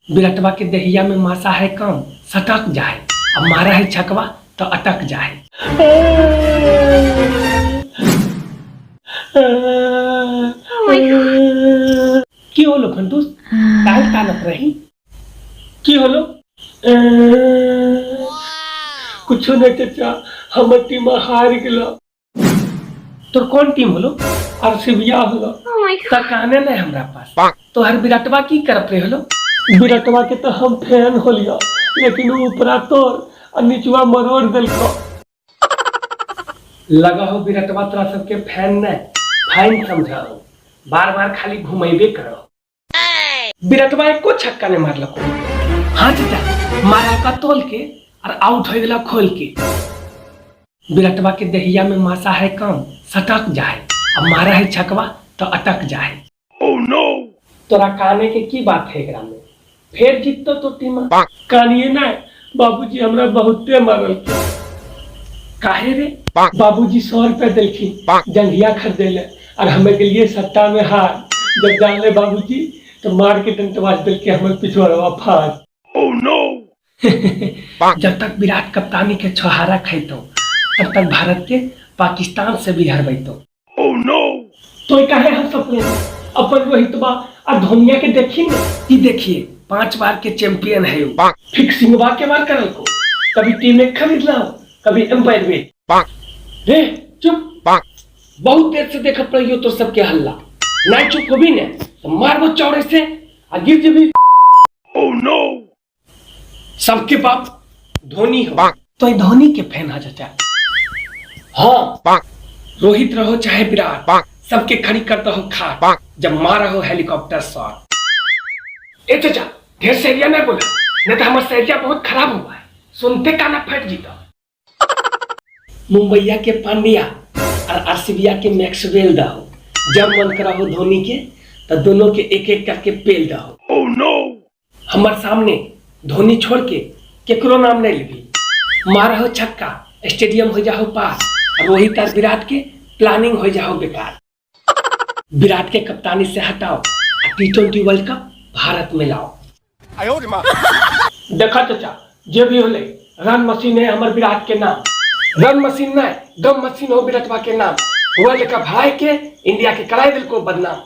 बिरटवा के दहिया में मासा है कम सटक जाए, अब मारा है छकवा तो अटक जाए। की होलो फंटूस, काहे कानत रही? की होलो? कुछ नहीं चाचा, हमर टीम हार गेलो। तोर कौन टीम होलो? आरसीबीया होलो। त कहने नहीं हमरा पास। तो हर बिरटवा की करत रहे होलो? बिरटवा के तो हम फैन होलियो, लेकिन ऊपरा तोर और निचवा मरोड़ देलको। लगा हो बिरटवा तोरा सबके फैन नहीं, फाइन समझाओ। बार बार खाली घुमेबे करो। बिरटवा एको छक्का ने मारलको। हाँ चाचा, मारा का तोल के और आउट हो गया खोल के। बिरटवा के दहिया में मासा है कम सटक जाए, अब मारा है छकवा तो अटक जाए। Oh no! तोरा काने के की बात है एकरा में? फिर जीतो तो टीम कानिए ना। बाबूजी हमरा बहुते मारल के। काहे रे? बाबूजी 100 रुपया देलखिन जंघिया खरीदेले और हमें के लिए सट्टा में हार। जब जानले बाबूजी तो मार के डंटवाज दिल के हमर पिछवाड़वा फाड़। Oh no! जब तक विराट कप्तानी के छोहारा खैतो तब तक भारत के पाकिस्तान से भी हरबैतो। Oh no! तो काहे हम सपने अपन रोहितवा और धोनिया के देखी ने कि देखिए 5 बार के चैंपियन है वो। फिक्सिंगवा के बार करल को, कभी टीम में खरीद लाओ, कभी एम्पायर में। रे चुप, बहुत देर से देखत रहियो तो सबके हल्ला। नहीं चुप होबी ने तो मारबो चौड़े से आ गिर जेबी। Oh no! सबके बाप धोनी हो तो धोनी के फैन है चाचा। हाँ, रोहित रहो चाहे विराट, सबके खड़ी करता हो खा जब मारा हो हेलीकॉप्टर शॉट। ए चाचा, ढेर सरिया नहीं बोला, नहीं तो हमारा सरिया बहुत खराब हुआ है, सुनते का ना फट जीता। मुंबईया के पांड्या और आरसीबीया के मैक्सवेल दहो। जब मन करा हो धोनी के तो दोनों के एक एक करके पेल दहो। Oh no! हमारे सामने धोनी छोड़ के केकरो नाम नहीं लेबी। मारा हो छक्का, स्टेडियम हो जाओ पास, रोहित और विराट के प्लानिंग हो जाओ बेकार। विराट के कप्तानी से हटाओ, T20 वर्ल्ड कप भारत में लाओ। देखा चाचा, जे भी होले रन मशीन है हमारे विराट के नाम। रन मशीन नहीं, गम मशीन हो विराटवा के नाम। वर्ल्ड कप हाय के इंडिया के कराई दिल को बदनाम।